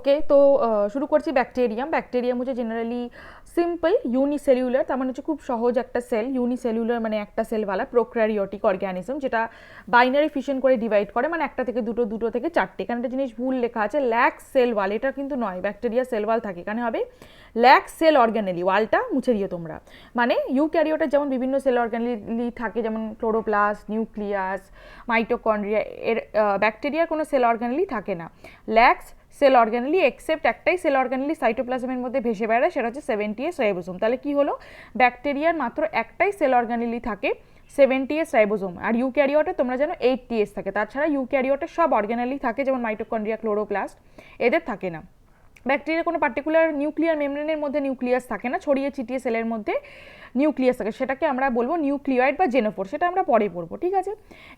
ওকে, তো শুরু করছি। ব্যাকটেরিয়াম হচ্ছে জেনারেলি সিম্পল ইউনিসেলুলার, তার মানে হচ্ছে খুব সহজ একটা সেল। ইউনিসেলুলার মানে একটা সেলওয়ালা প্রোক্যারিওটিক অর্গ্যানিজম, যেটা বাইনারি ফিশন করে ডিভাইড করে, মানে একটা থেকে দুটো, দুটো থেকে চারটে। এখানে একটা জিনিস ভুল লেখা আছে, ল্যাক্স সেল ওয়াল, এটা কিন্তু নয়। ব্যাকটেরিয়া সেল ওয়াল থাকে, এখানে হবে ল্যাক্স সেল অর্গানেলি, ওয়ালটা মুছে দিও তোমরা। মানে ইউক্যারিওটের যেমন বিভিন্ন সেল অর্গানেলি থাকে, যেমন ক্লোরোপ্লাস্ট, নিউক্লিয়াস, মাইটোকন্ড্রিয়া, এর ব্যাকটেরিয়ার কোনো সেল অর্গানেলি থাকে না। ল্যাক্স সেল অর্গানেলি, এক্সেপ্ট একটাই সেল অর্গানেলি সাইটোপ্লাজমের মধ্যে ভেসে বেড়ায়, সেটা হচ্ছে 70S রাইবোসোম। তাহলে কি হলো, ব্যাকটেরিয়ার মাত্র একটাই সেল অর্গানেলি থাকে, 70S রাইবোসোম। আর ইউক্যারিওটে তোমরা জানো 80S থাকে। তাছাড়া ইউক্যারিওটে সব অর্গানেলি থাকে, যেমন মাইটোকন্ড্রিয়া, ক্লোরোপ্লাস্ট, এদের থাকে না। ব্যাকটেরিয়ার কোনো পার্টিকুলার নিউক্লিয়ার মেমব্রেনের মধ্যে নিউক্লিয়াস থাকে না, ছড়িয়ে ছিটিয়ে সেলের মধ্যে নিউক্লিয়াস থাকে, সেটাকে আমরা বলবো নিউক্লিয়েড বা জেনোফোর, সেটা আমরা পরে পড়বো, ঠিক আছে।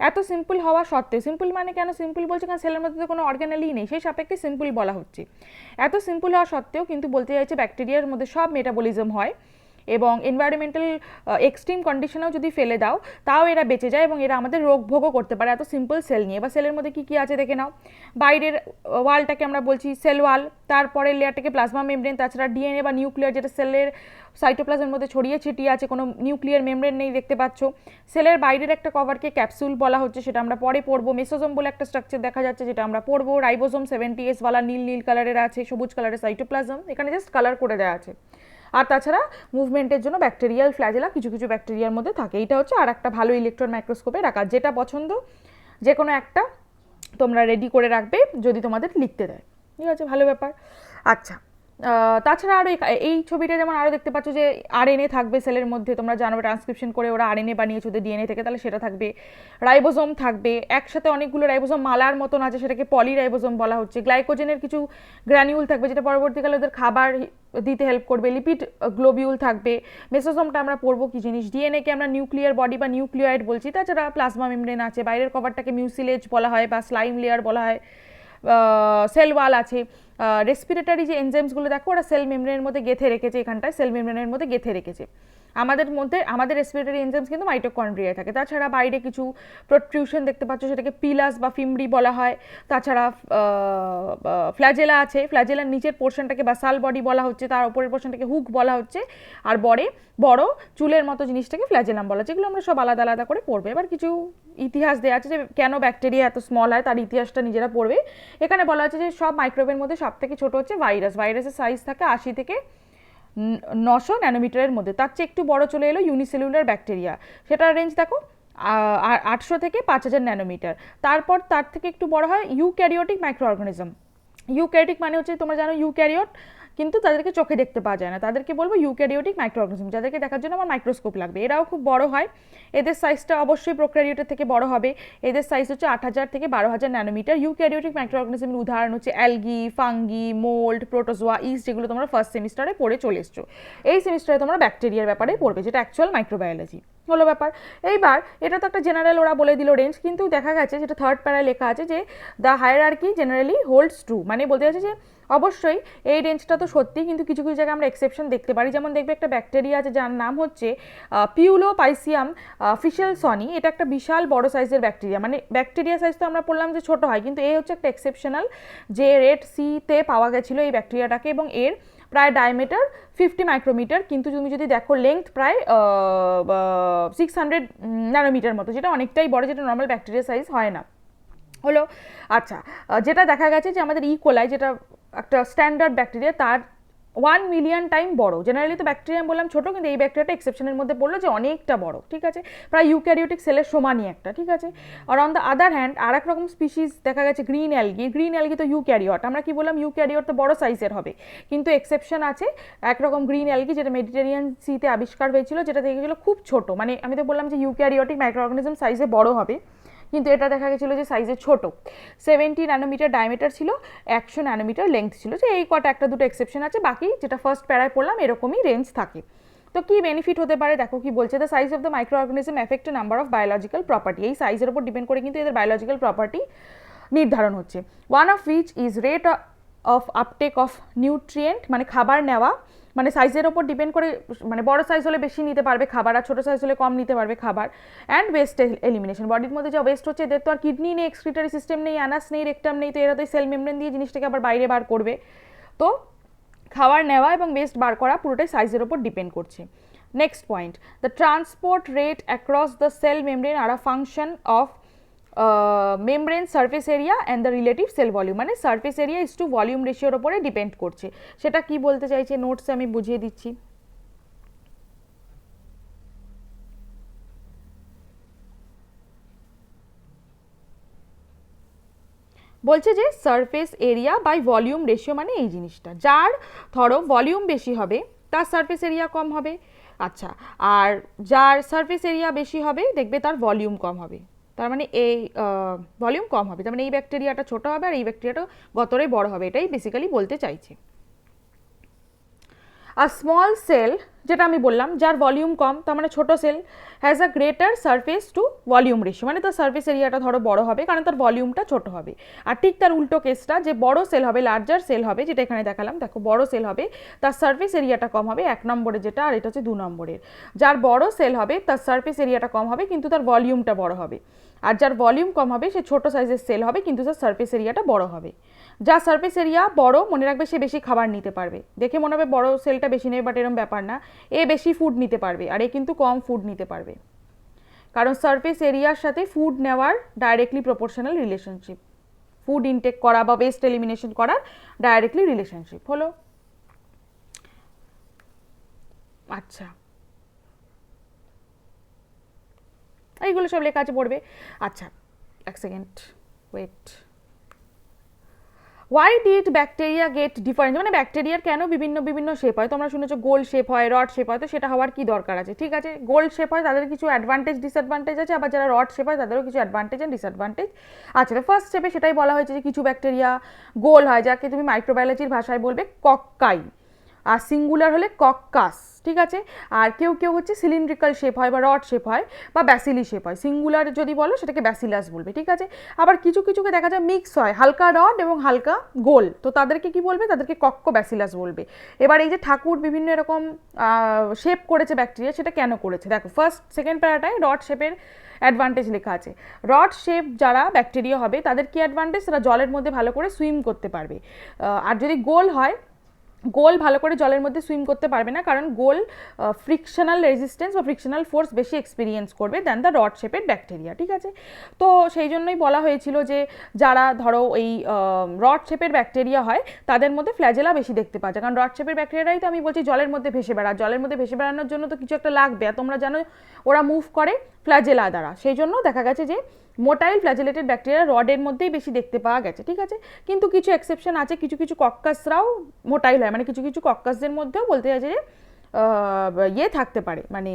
এত সিম্পল হওয়া সত্ত্বেও, সিম্পল মানে কেন সিম্পল বলছে, কারণ সেলের মধ্যে তো কোনো অর্গানেলই নেই, সেই সাপেক্ষে সিম্পল বলা হচ্ছে। এত সিম্পল হওয়া সত্ত্বেও কিন্তু বলতে চাইছে ব্যাকটেরিয়ার মধ্যে সব মেটাবলিজম হয়, এবং এনভায়রনমেন্টাল এক্সট্রিম কন্ডিশনেও যদি ফেলে দাও তাও এরা বেঁচে যায়, এবং এরা আমাদের রোগ ভোগও করতে পারে এত সিম্পল সেল নিয়ে। বা সেলের মধ্যে কী কী আছে দেখে নাও। বাইরের ওয়ালটাকে আমরা বলছি সেল ওয়াল, তারপরের লেয়ারটাকে প্লাজমা মেমব্রেন, তাছাড়া ডিএনএ বা নিউক্লিয়ার, যেটা সেলের সাইটোপ্লাজমের মধ্যে ছড়িয়ে ছিটিয়ে আছে, কোনো নিউক্লিয়ার মেমব্রেন নেই, দেখতে পাচ্ছ। সেলের বাইরের একটা কভারকে ক্যাপসুল বলা হচ্ছে, সেটা আমরা পরে পড়বো। মেসোজোম বলে একটা স্ট্রাকচার দেখা যাচ্ছে, যেটা আমরা পড়বো। রাইবোজোম 70S ওয়ালা নীল নীল কালারের আছে, সবুজ কালারের সাইটোপ্লাজম, এখানে জাস্ট কালার করে দেওয়া আছে। আর তাছাড়া মুভমেন্টের জন্য ব্যাকটেরিয়াল ফ্ল্যাজেলা কিছু কিছু ব্যাকটেরিয়ার মধ্যে থাকে। এটা হচ্ছে আর একটা ভালো ইলেকট্রন মাইক্রোস্কোপে রাখা, যেটা পছন্দ যে কোনো একটা তোমরা রেডি করে রাখবে যদি তোমাদের লিখতে দেয়, ঠিক আছে, ভালো ব্যাপার। আচ্ছা, তাছাড়া আরও এই ছবিটা যেমন আরও দেখতে পাচ্ছ যে আরএনএ থাকবে সেলের মধ্যে, তোমরা জানো ট্রান্সক্রিপশন করে ওরা আরএনএ বানিয়েছে ওদের ডিএনএ থেকে, তাহলে সেটা থাকবে। রাইবোজোম থাকবে, একসাথে অনেকগুলো রাইবোজোম মালার মতন আছে, সেটাকে পলিরাইবোজোম বলা হচ্ছে। গ্লাইকোজেনের কিছু গ্র্যানিউল থাকবে, যেটা পরবর্তীকালে ওদের খাবার দিতে হেল্প করবে। লিপিড গ্লোবিউল থাকবে। মেসোজোমটা আমরা পড়বো কি জিনিস। ডিএনএকে আমরা নিউক্লিয়ার বডি বা নিউক্লিয়েড বলছি। তাছাড়া প্লাজমা মেমব্রেন আছে, বাইরের কভারটাকে মিউসিলেজ বলা হয় বা স্লাইম লেয়ার বলা হয়। সেল ওয়াল আছে। রেসপিরেটরি যে এনজাইমসগুলো দেখো, ওরা সেল মেমব্রেনের মধ্যে গেঁথে রেখেছে, এখানটায় সেল মেমব্রেনের মধ্যে গেঁথে রেখেছে। আমাদের রেসপিরেটরি এনজাইমস কিন্তু মাইটোকন্ড্রিয়ায় থাকে। তাছাড়া বাইরে কিছু প্রোট্রিউশন দেখতে পাচ্ছ, সেটাকে পিলাস বা ফিমরি বলা হয়। তাছাড়া ফ্ল্যাজেলা আছে, ফ্ল্যাজেলার নিচের পোর্শনটাকে বাসাল বডি বলা হচ্ছে, তার উপরের পোর্শনটাকে হুক বলা হচ্ছে, আর বড় চুলের মতো জিনিসটাকে ফ্ল্যাজেলাম বলা হচ্ছে। এগুলো আমরা সব আলাদা আলাদা করে পড়বে। এবার কিছু ইতিহাস দেওয়া আছে যে কেন ব্যাকটেরিয়া এত স্মল হয়, তার ইতিহাসটা নিজেরা পড়বে। এখানে বলা আছে যে সব মাইক্রোবের মধ্যে সব থেকে ছোটো হচ্ছে ভাইরাস। ভাইরাসের সাইজ থাকে 80 থেকে 900 ন্যানোমিটারের মধ্যে। তার চেয়ে একটু বড় চলে এলো ইউনিসেলুলার ব্যাকটেরিয়া, সেটার রেঞ্জ দেখো 800 থেকে 5000 ন্যানোমিটার। তারপর তার থেকে একটু বড় হয় ইউক্যারিওটিক মাইক্রো অর্গানিজম। ইউক্যারিওটিক মানে হচ্ছে তোমরা জানো ইউক্যারিওট, কিন্তু তাদেরকে চোখে দেখতে পাওয়া যায় না, তাদেরকে বলবো ইউক্যারিওটিক মাইক্রো অর্গানিজম, যাদেরকে দেখার জন্য আমার মাইক্রোস্কোপ লাগবে। এরাও খুব বড় হয়, এদের সাইজটা অবশ্যই প্রোক্যারিওটের থেকে বড় হবে। এদের সাইজ হচ্ছে 8000 থেকে 12000 ন্যানোমিটার। ইউক্যারিওটিক মাইক্রো অর্গানিজমের উদাহরণ হচ্ছে algae, fungi, mould, protozoa, east, যেগুলো তোমরা ফার্স্ট সেমিস্টারে পড়ে চলে এসছো। এই সেমিস্টারে তোমরা ব্যাকটেরিয়ার ব্যাপারে পড়বে, যেটা অ্যাকচুয়াল মাইক্রোবায়োলজি হলো ব্যাপার। এইবার এটা তো একটা জেনারেল ওরা বলে দিল রেঞ্জ, কিন্তু দেখা গেছে যেটা থার্ড প্যারায় লেখা আছে যে the hierarchy generally holds true, মানে বলতে চাইছে যে অবশ্যই এই রেঞ্জটা তো সত্যি, কিন্তু কিছু কিছু জায়গায় আমরা এক্সেপশন দেখতে পারি। যেমন দেখবে একটা ব্যাকটেরিয়া আছে যার নাম হচ্ছে পিউলোপাইসিয়াম ফিশেলসনি। এটা একটা বিশাল বড় সাইজের ব্যাকটেরিয়া, মানে ব্যাকটেরিয়া সাইজ তো আমরা বললাম যে ছোট হয়, কিন্তু এই হচ্ছে একটা এক্সেপশনাল, যে রেড সিতে পাওয়া গেছিলো এই ব্যাকটেরিয়াটাকে, এবং এর প্রায় ডায়ামিটার 50 মাইক্রোমিটার, কিন্তু তুমি যদি দেখো লেংথ প্রায় 600 ন্যানোমিটার মতো, যেটা অনেকটাই বড়, যেটা নর্মাল ব্যাকটেরিয়া সাইজ হয় না হলো। আচ্ছা, যেটা দেখা গেছে যে আমাদের ইকোলাই, যেটা একটা স্ট্যান্ডার্ড ব্যাকটেরিয়া, তার 1 মিলিয়ন টাইম বড়। জেনারেলি তো ব্যাকটেরিয়া বললাম ছোট, কিন্তু এই ব্যাকটেরিয়াটা এক্সেপশনের মধ্যে পড়লো যে অনেকটা বড়, ঠিক আছে, প্রায় ইউক্যারিওটিক সেলের সমানই একটা, ঠিক আছে। আর অন দ্য আদার হ্যান্ড আর এক রকম স্পিসিস দেখা গেছে গ্রিন অ্যালগি। গ্রিন অ্যালগি তো ইউক্যারিওট, আমরা কি বললাম ইউক্যারিওট তো বড় সাইজের হবে, কিন্তু এক্সেপশন আছে একরকম গ্রিন অ্যালগি, যেটা মেডিটেরিয়ান সিতে আবিষ্কার হয়েছিল, যেটা দেখেছিল খুব ছোট, মানে আমি তো বললাম যে ইউক্যারিওটিক মাইক্রো অর্গানিজম সাইজে বড় হবে, কিন্তু এটা দেখা গেছিলো যে সাইজে ছোট। 70 ন্যানোমিটার ডায়ামিটার ছিল, 100 ন্যানোমিটার লেংথ ছিল। যে এই কটা একটা দুটো এক্সেপশন আছে, বাকি যেটা ফার্স্ট প্যারায় পড়লাম এরকমই রেঞ্জ থাকে। তো কি বেনিফিট হতে পারে দেখো কি বলছে, the size of the micro organism effect A number of biological property. এই সাইজের উপর ডিপেন্ড করে কিন্তু এদের বায়োলজিক্যাল প্রপার্টি নির্ধারণ হচ্ছে। One of which is rate of uptake of nutrient, মানে খাবার নেওয়া, মানে সাইজের ওপর ডিপেন্ড করে, মানে বড় সাইজ হলে বেশি নিতে পারবে খাবার আর ছোটো সাইজ হলে কম নিতে পারবে খাবার। অ্যান্ড ওয়েস্ট এলিমিনেশন, বডির মধ্যে যা ওয়েস্ট হচ্ছে এদের তো আর কিডনি নেই, এক্সক্রিটারি সিস্টেম নেই, অ্যানাস নেই, রেকটাম নেই, তো এরা তো সেল মেমব্রেন দিয়ে জিনিসটাকে আবার বাইরে বার করবে। তো খাবার নেওয়া এবং ওয়েস্ট বার করা পুরোটাই সাইজের ওপর ডিপেন্ড করছে। Next point, the transport rate across the cell membrane are a function of membrane surface area and the relative cell volume, মানে surface area is to volume রেশিওর ওপরে ডিপেন্ড করছে। সেটা কি বলতে চাইছে নোটসে আমি বুঝিয়ে দিচ্ছি। বলছে যে surface area by volume ratio, মানে এই জিনিসটা, যার ধরো ভলিউম বেশি হবে তার সারফেস এরিয়া কম হবে, আচ্ছা, আর যার সারফেস এরিয়া বেশি হবে দেখবে তার ভলিউম কম হবে। তার মানে এই ভলিউম কম হবে, তার মানে এই ব্যাকটেরিয়াটা ছোট হবে আর এই ব্যাকটেরিয়াটা গতরে বড় হবে, এটাই বেসিক্যালি বলতে চাইছে। আর স্মল সেল, যেটা আমি বললাম যার ভলিউম কম, তার মানে ছোটো cell, has a greater surface to volume ratio, মানে তার সারফেস এরিয়াটা ধরো বড় হবে কারণ তার ভলিউমটা ছোট হবে। আর ঠিক তার উল্টো কেসটা, যে বড় সেল হবে, লার্জার সেল হবে, যেটা এখানে দেখালাম, দেখো বড় সেল হবে তার সারফেস এরিয়াটা কম হবে, 1 নম্বরে যেটা, আর এটা হচ্ছে 2 নম্বরের। যার বড় সেল হবে তার সারফেস এরিয়াটা কম হবে কিন্তু তার ভলিউমটা বড় হবে, আর যার ভলিউম কম হবে সে ছোট সাইজের সেল হবে কিন্তু তার সারফেস এরিয়াটা বড় হবে। যার সারফেস এরিয়া বড়, মনে রাখবে সে বেশি খাবার নিতে পারবে। দেখে মনে হবে বড় সেলটা বেশি নেবে, বাট এরকম ব্যাপার না, এ বেশি ফুড নিতে পারবে আর এ কিন্তু কম ফুড নিতে পারবে, কারণ সারফেস এরিয়ার সাথে ফুড নেওয়ার directly proportional relationship, food intake করা বা ওয়েস্ট এলিমিনেশন করার ডাইরেক্টলি রিলেশনশিপ হলো। আচ্ছা, এইগুলো সব লেখা আছে, পড়বে। আচ্ছা, এক second, wait. Why did bacteria get different, মানে ব্যাকটেরিয়ার কেন বিভিন্ন বিভিন্ন শেপ হয়, তোমরা শুনেছো গোল শেপ হয়, রড শেপ হয়, তো সেটা হওয়ার কি দরকার আছে? ঠিক আছে, গোল শেপ হয় তাদের কিছু অ্যাডভান্টেজ ডিসঅ্যাডভান্টেজ আছে, আবার যারা রড শেপ হয় তাদেরও কিছু অ্যাডভান্টেজ অ্যান্ড ডিসঅ্যাডভান্টেজ আছে। তো ফার্স্ট স্টেপে সেটাই বলা হয়েছে যে কিছু ব্যাকটেরিয়া গোল হয়, যাকে তুমি মাইক্রোবায়োলজির ভাষায় বলবে কক্কাই, আর সিঙ্গুলার হলে কক্কাস, ঠিক আছে। আর কেউ কেউ হচ্ছে সিলিন্ড্রিক্যাল শেপ হয় বা রড শেপ হয় বা ব্যাসিলি শেপ হয়, সিঙ্গুলার যদি বলো সেটাকে ব্যাসিলাস বলবে, ঠিক আছে। আবার কিছু কিছুকে দেখা যায় মিক্স হয়, হালকা রড এবং হালকা গোল, তো তাদেরকে কি বলবে? তাদেরকে কক্ক ব্যাসিলাস বলবে। এবার এই যে ঠাকুর বিভিন্ন এরকম শেপ করেছে ব্যাকটেরিয়া, সেটা কেন করেছে দেখো, ফার্স্ট সেকেন্ড প্যারাটায় রড শেপের অ্যাডভান্টেজ লেখা আছে। রড শেপ যারা ব্যাকটেরিয়া হবে তাদের কি অ্যাডভান্টেজ? তারা জলের মধ্যে ভালো করে সুইম করতে পারবে। আর যদি গোল হয়, গোল ভালো করে জলের মধ্যে সুইম করতে পারবে না, কারণ গোল ফ্রিকশনাল রেজিস্ট্যান্স বা ফ্রিকশনাল ফোর্স বেশি এক্সপিরিয়েন্স করবে দ্যান দ্য রড শেপের ব্যাকটেরিয়া, ঠিক আছে। তো সেই জন্যই বলা হয়েছিল যে যারা ধরো এই রড শেপের ব্যাকটেরিয়া হয় তাদের মধ্যে ফ্ল্যাজেলা বেশি দেখতে পাওয়া যায়, কারণ রড শেপের ব্যাকটেরিয়াটাই তো আমি বলছি জলের মধ্যে ভেসে বেড়া, জলের মধ্যে ভেসে বেড়ানোর জন্য তো কিছু একটা লাগবে, আর তোমরা জানো ওরা মুভ করে ফ্ল্যাজেলা দ্বারা, সেই জন্য দেখা গেছে যে মোটাইল ফ্ল্যাজেলেটেড ব্যাকটেরিয়া রডের মধ্যেই বেশি দেখতে পাওয়া গেছে, ঠিক আছে। কিন্তু কিছু এক্সেপশন আছে, কিছু কিছু কক্কাসরাও মোটাইল হয়, মানে কিছু কিছু কক্কাসদের মধ্যেও বলতে চাইছে যে ইয়ে থাকতে পারে, মানে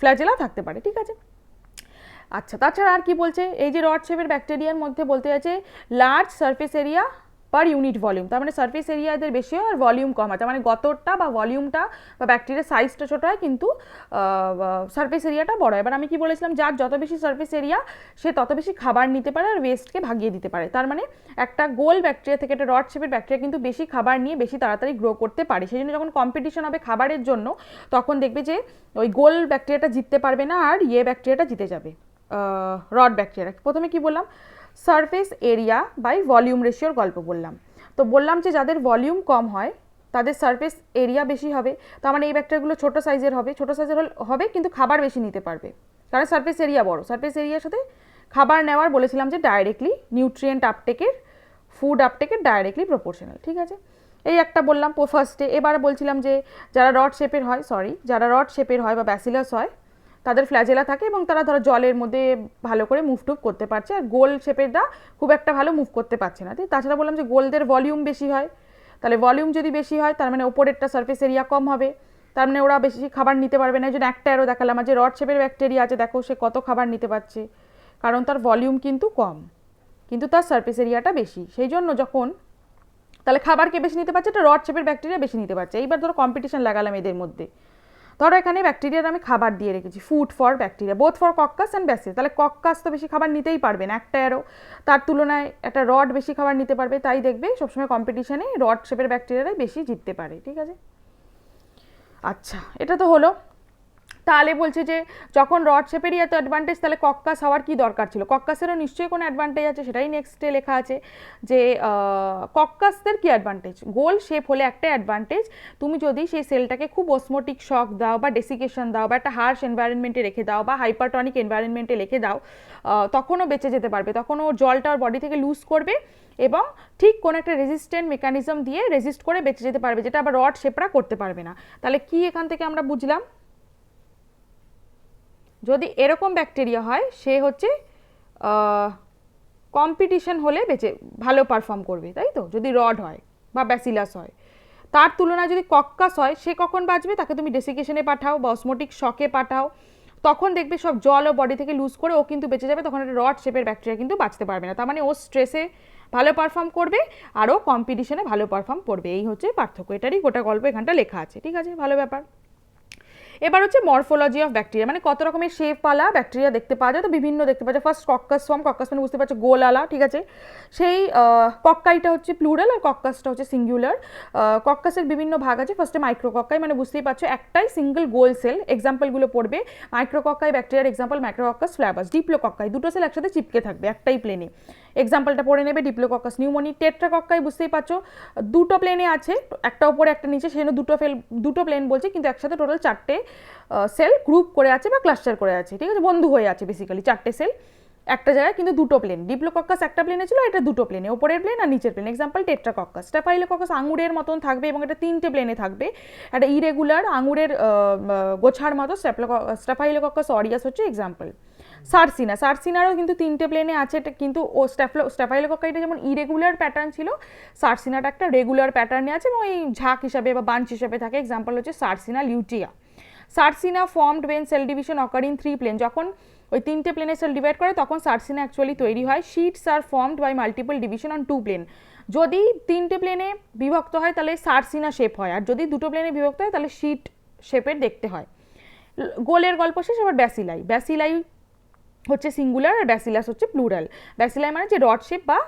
ফ্ল্যাজেলা থাকতে পারে, ঠিক আছে। আচ্ছা, তাছাড়া আর কি বলছে, এই যে রড শেপের ব্যাকটেরিয়ার মধ্যে বলতে চাইছে large surface area per unit volume, তার মানে সারফেস এরিয়া এদের বেশি হয় আর ভলিউম কম হয়, তার মানে গতরটা বা ভলিউমটা বা ব্যাকটেরিয়ার সাইজটা ছোটো হয় কিন্তু সারফেস এরিয়াটা বড় হয়। এবার আমি কি বলেছিলাম, যার যত বেশি সারফেস এরিয়া সে তত বেশি খাবার নিতে পারে আর ওয়েস্টকে ভাগিয়ে দিতে পারে, তার মানে একটা গোল ব্যাকটেরিয়া থেকে একটা রড শেপের ব্যাকটেরিয়া কিন্তু বেশি খাবার নিয়ে বেশি তাড়াতাড়ি গ্রো করতে পারে, সেই জন্য যখন কম্পিটিশন হবে খাবারের জন্য তখন দেখবে যে ওই গোল ব্যাকটেরিয়াটা জিততে পারবে না আর ইয়ে ব্যাকটেরিয়াটা জিতে যাবে, রড ব্যাকটেরিয়া। প্রথমে কি বললাম, সারফেস এরিয়া বাই ভলিউম রেশিওর গল্প বললাম, তো বললাম যে যাদের ভলিউম কম হয় তাদের সারফেস এরিয়া বেশি হবে, তার মানে এই ব্যাকটেরিয়াগুলো ছোটো সাইজের হবে, ছোটো সাইজের হবে কিন্তু খাবার বেশি নিতে পারবে, কারণ সারফেস এরিয়া বড়, সারফেস এরিয়ার সাথে খাবার নেওয়ার বলেছিলাম যে ডাইরেক্টলি নিউট্রিয়েন্ট আপটেকের, ফুড আপটেকের ডাইরেক্টলি প্রপোর্শনাল, ঠিক আছে। এই একটা বললাম ফার্স্টে। এবার বলছিলাম যে যারা রড শেপের হয়, যারা রড শেপের হয় বা ব্যাসিলাস হয় তাদের ফ্ল্যাজেলা থাকে এবং তারা ধরো জলের মধ্যে ভালো করে মুভ টুভ করতে পারছে, আর গোল শেপেরটা খুব একটা ভালো মুভ করতে পারছে না। তাছাড়া বললাম যে গোলদের ভলিউম বেশি হয়, তাহলে ভলিউম যদি বেশি হয় তার মানে ওপরেরটা সারফেস এরিয়া কম হবে, তার মানে ওরা বেশি খাবার নিতে পারবে না। এই জন্য একটা আরও দেখালাম, যে রড শেপের ব্যাকটেরিয়া আছে দেখো সে কত খাবার নিতে পারছে, কারণ তার ভলিউম কিন্তু কম কিন্তু তার সারফেস এরিয়াটা বেশি, সেই জন্য যখন তাহলে খাবারকে বেশি নিতে পারছে, এটা রড শেপের ব্যাকটেরিয়া বেশি নিতে পারছে। এইবার ধরো কম্পিটিশন লাগালাম এদের মধ্যে, ধরো এখানে ব্যাকটেরিয়ার আমি খাবার দিয়ে রেখেছি, food for bacteria both for coccus and bacillus, তাহলে কক্কাস তো বেশি খাবার নিতেই পারবে না, একটা অ্যারো, তার তুলনায় একটা রড বেশি খাবার নিতে পারবে, তাই দেখবে সবসময় কম্পিটিশনে রড শেপের ব্যাকটেরিয়ারাই বেশি জিততে পারে, ঠিক আছে। আচ্ছা, এটা তো হলো। তাহলে বলছে যে যখন রড শেপেরই এত অ্যাডভান্টেজ, তাহলে কক্কাস হওয়ার কি দরকার ছিল? কক্কাসেরও নিশ্চয়ই কোনো অ্যাডভান্টেজ আছে, সেটাই নেক্সটে লেখা আছে যে কক্কাসদের কি অ্যাডভান্টেজ। গোল শেপ হলে একটা অ্যাডভান্টেজ, তুমি যদি সেই সেলটাকে খুব অসমোটিক শক দাও বা ডেসিকেশন দাও বা একটা হার্শ এনভায়রনমেন্টে রেখে দাও বা হাইপারটনিক এনভায়রনমেন্টে রেখে দাও, তখনও বেঁচে যেতে পারবে, তখনও জলটা ওর বডি থেকে লুজ করবে এবং ঠিক কোনো একটা রেজিস্ট্যান্ট মেকানিজম দিয়ে রেজিস্ট করে বেঁচে যেতে পারবে, যেটা আবার রড শেপরা করতে পারবে না। তাহলে কি এখান থেকে আমরা বুঝলাম? যদি এরকম ব্যাকটেরিয়া হয়, সে হচ্ছে কম্পিটিশন হলে বেঁচে ভালো পারফর্ম করবে, তাই তো? যদি রড হয় বা ব্যাসিলাস হয়, তার তুলনায় যদি কক্কাস হয়, সে কখন বাঁচবে? তাকে তুমি ডেসিকেশনে পাঠাও বা অসমোটিক শকে পাঠাও, তখন দেখবে সব জল ও বডি থেকে লুজ করে ও কিন্তু বেঁচে যাবে, তখন একটা রড শেপের ব্যাকটেরিয়া কিন্তু বাঁচতে পারবে না। তার মানে ও স্ট্রেসে ভালো পারফর্ম করবে আর ও কম্পিটিশনে ভালো পারফর্ম করবে, এই হচ্ছে পার্থক্য। এটারই গোটা গল্প এখানটা লেখা আছে, ঠিক আছে, ভালো ব্যাপার। এবার হচ্ছে মরফোলজি অফ ব্যাকটেরিয়া, মানে কত রকমের শেপওয়ালা ব্যাকটেরিয়া দেখতে পাওয়া যায়, তো বিভিন্ন দেখতে পাওয়া যায়। ফার্স্ট কক্কাস ফর্ম, কক্কাস মানে বুঝতে পারছো গোলালা, ঠিক আছে। সেই কক্কাইটা হচ্ছে প্লুরাল আর কক্কাসটা হচ্ছে সিঙ্গুলার। কক্কাসের বিভিন্ন ভাগ আছে। ফার্স্টে মাইক্রোকক্কাই, মানে বুঝতেই পারছো একটাই সিঙ্গেল গোল সেল। এক্সাম্পলগুলো পড়বে। মাইক্রোকক্কাই ব্যাকটেরিয়ার এক্সাম্পল মাইক্রোকক্কাস ফ্ল্যাবাস। ডিপ্লোকক্কাই দুটো সেল একসাথে চিপকে থাকবে একটাই প্লেনে, এক্সাম্পলটা পড়ে নেবে। Diplococcus pneumoniae. টেট্রাকক্কাই বুঝতেই পারছো দুটো প্লেনে আছে, একটা উপরে একটা নিচে, সেজন্য দুটো প্লেন বলছে, কিন্তু একসাথে টোটাল 4টে সেল গ্রুপ করে আছে বা ক্লাস্টার করে আছে, ঠিক আছে, বন্ধু হয়ে আছে বেসিক্যালি 4টে সেল একটা জায়গায়, কিন্তু দুটো প্লেন। ডিপ্লোকক্কাস একটা প্লেনে ছিল, এটা দুটো প্লেনে, ওপরের প্লেন আর নিচের প্লেন। এক্সাম্পল টেট্রাকক্কাস। স্টাফাইলোকক্কাস আঙুরের মতন থাকবে এবং এটা 3টে প্লেনে থাকবে, একটা ইরেগুলার আঙুরের গোছার মতো। স্টাফাইলোকক্কাস অরিয়াস হচ্ছে এক্সাম্পল। সার্সিনা, সার্সিনারও কিন্তু 3টে প্লেনে আছে, কিন্তু ও স্টাফাইলোকক্কাইটা যেমন ইরেগুলার প্যাটার্ন ছিল, সার্সিনাটা একটা রেগুলার প্যাটার্নে আছে এবং এই ঝাঁক হিসাবে বা বাঞ্চ হিসাবে থাকে। এক্সাম্পল হচ্ছে sarcina lutea. Sarcina formed when cell division occur in 3 plane, যখন ওই 3টে প্লেনে সেল ডিভাইড করে তখন সার্সিনা অ্যাকচুয়ালি তৈরি হয়। Sheets are formed by multiple division on 2 plane, যদি 3টে প্লেনে বিভক্ত হয় তাহলে সার্সিনা শেপ হয়, আর যদি দুটো প্লেনে বিভক্ত হয় তাহলে শিট শেপের দেখতে হয়। গোলের গল্প শেষ। আবার ব্যাসিলাই, ব্যাসিলাই হচ্ছে সিঙ্গুলার আর ব্যাসিলাস হচ্ছে প্লুরাল। ব্যাসিলাই মানে যে রড শেপ বা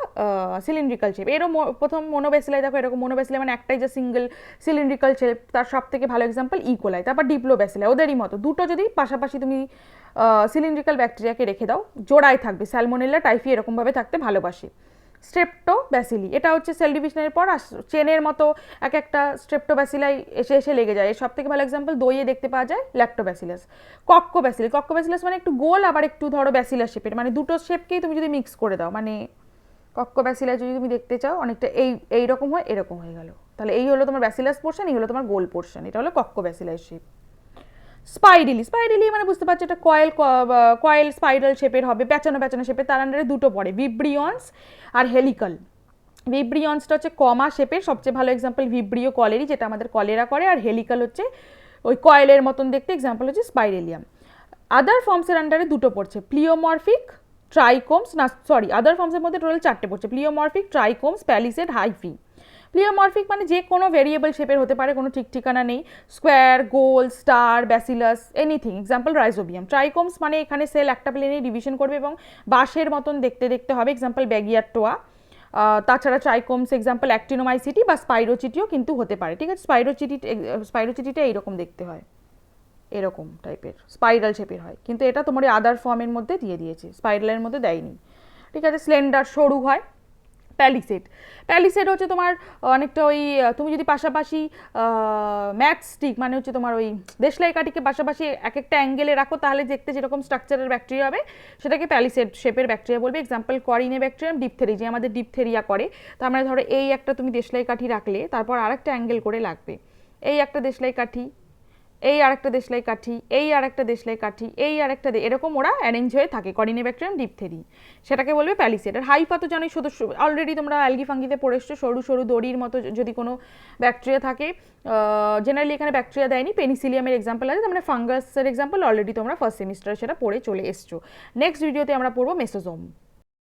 সিলিন্ড্রিক্যাল শেপ। এরও প্রথম মোনোব্যাসিলাই দেখো, এরকম মোনোব্যাসিলাই মানে একটাই যে সিঙ্গেল সিলিন্ড্রিক্যাল শেপ, তার সব থেকে ভালো এক্সাম্পল ইকোলাই। তারপর ডিপ্লোব্যাসিলাই, ওদেরই মতো দুটো যদি পাশাপাশি তুমি সিলিন্ড্রিক্যাল ব্যাকটেরিয়াকে রেখে দাও, জোড়ায় থাকবে। স্যালমোনেলা টাইফি এরকমভাবে থাকতে ভালোবাসে। স্ট্রেপ্টোব্যাসিলি, এটা হচ্ছে সেল ডিভিশনের পর চেনের মতো এক একটা স্ট্রেপ্টোব্যাসিলাই এসে এসে লেগে যায়। এর সব থেকে ভালো এক্সাম্পল দইয়ে দেখতে পাওয়া যায় ল্যাক্টোব্যাসিলাস। কক্কোব্যাসিলি, কক্কোব্যাসিলাস মানে একটু গোল আবার একটু ধরো ব্যাসিলাস শেপের, মানে দুটো শেপকেই তুমি যদি মিক্স করে দাও, মানে কক্কোব্যাসিলাই যদি তুমি দেখতে চাও অনেকটা এইরকম হয়, এরকম হয়ে গেল, তাহলে এই হলো তোমার ব্যাসিলাস পোর্শন, এই হলো তোমার গোল পোর্শন, এটা হলো কক্কোব্যাসিলাই শেপ। স্পাইরেলি, স্পাইরেলি মানে বুঝতে পারছো এটা কয়েল স্পাইরাল শেপের হবে, প্যাঁচানো প্যাঁচানো শেপের। তার আন্ডারে দুটো পড়ে, ভিব্রিয়ন্স আর হেলিকাল। ভিব্রিয়ন্সটা হচ্ছে কমা শেপের, সবচেয়ে ভালো এক্সাম্পল ভিব্রিও কলেরি, যেটা আমাদের কলেরা করে। আর হেলিকাল হচ্ছে ওই কয়েলের মতন দেখতে, এক্সাম্পল হচ্ছে স্পাইরেলিয়াম। আদার ফর্মসের আন্ডারে দুটো পড়ছে, প্লিওমরফিক, ট্রাইকোমস, না সরি আদার ফর্মসের মধ্যে টোটাল 4টে পড়ছে, প্লিওমরফিক, ট্রাইকোমস, প্যালিসেড, হাইফি। প্লিওমরফিক মানে যে কোনো ভেরিয়েবল শেপের হতে পারে, কোনো ঠিক ঠিকানা নেই। স্কোয়ার, গোল, star, bacillus, anything. Example rhizobium. Trichomes মানে এখানে সেল একটা প্লেনে ডিভিশন করবে এবং বাঁশের মতন দেখতে দেখতে হবে, এক্সাম্পল ব্যাগিয়ারটোয়া। তাছাড়া ট্রাইকোমস এক্সাম্পল অ্যাক্টিনোমাইসিটি বা স্পাইরোচিটিও কিন্তু হতে পারে, ঠিক আছে। স্পাইরোচিটিটা এইরকম দেখতে হয়, এরকম টাইপের স্পাইরাল শেপের হয়, কিন্তু এটা তোমার আদার ফর্মের মধ্যে দিয়ে দিয়েছে, স্পাইরালের মধ্যে দেয়নি, ঠিক আছে। স্লেন্ডার, সরু হয়। প্যালিসেড, প্যালিসেড হচ্ছে তোমার অনেকটা ওই, তুমি যদি পাশাপাশি ম্যাচ স্টিক মানে হচ্ছে তোমার ওই দেশলাই কাঠিকে পাশাপাশি এক একটা অ্যাঙ্গেলে রাখো, তাহলে দেখতে যেরকম স্ট্রাকচারের ব্যাকটেরিয়া হবে সেটাকে প্যালিসেড শেপের ব্যাকটেরিয়া বলবে। এক্সাম্পল করিনে ব্যাকটেরিয়াম, ডিপথেরি, যে আমাদের ডিপথেরিয়া করে। তার মানে ধরো এই একটা তুমি দেশলাই কাঠি রাখলে তারপর আরেকটা অ্যাঙ্গেল করে লাগবে, এই একটা দেশলাই কাঠি, এই আরেকটা দেশলাই কাঠি, এই আরেকটা দেশলাই কাঠি, এই আরেকটা, এরকম ওরা অ্যারেঞ্জ হয়ে থাকে। করিনেব্যাকটেরিয়াম, ডিপথেরি, সেটাকে বলবে প্যালিসেড। আর হাইফা তো জানোই, শুধু অলরেডি তোমরা অ্যালগি ফাঙ্গিতে পড়ে এসছো, সরু সরু দড়ির মতো যদি কোনো ব্যাকটেরিয়া থাকে, জেনারেলি এখানে ব্যাকটেরিয়া দেয়নি, পেনিসিলিয়ামের এক্সাম্পল আছে, তার মানে ফাঙ্গাসের এক্সাম্পল অলরেডি তোমরা ফার্স্ট সেমিস্টারে সেটা পড়ে চলে এসছো। নেক্সট ভিডিওতে আমরা পড়বো মেসোজোম।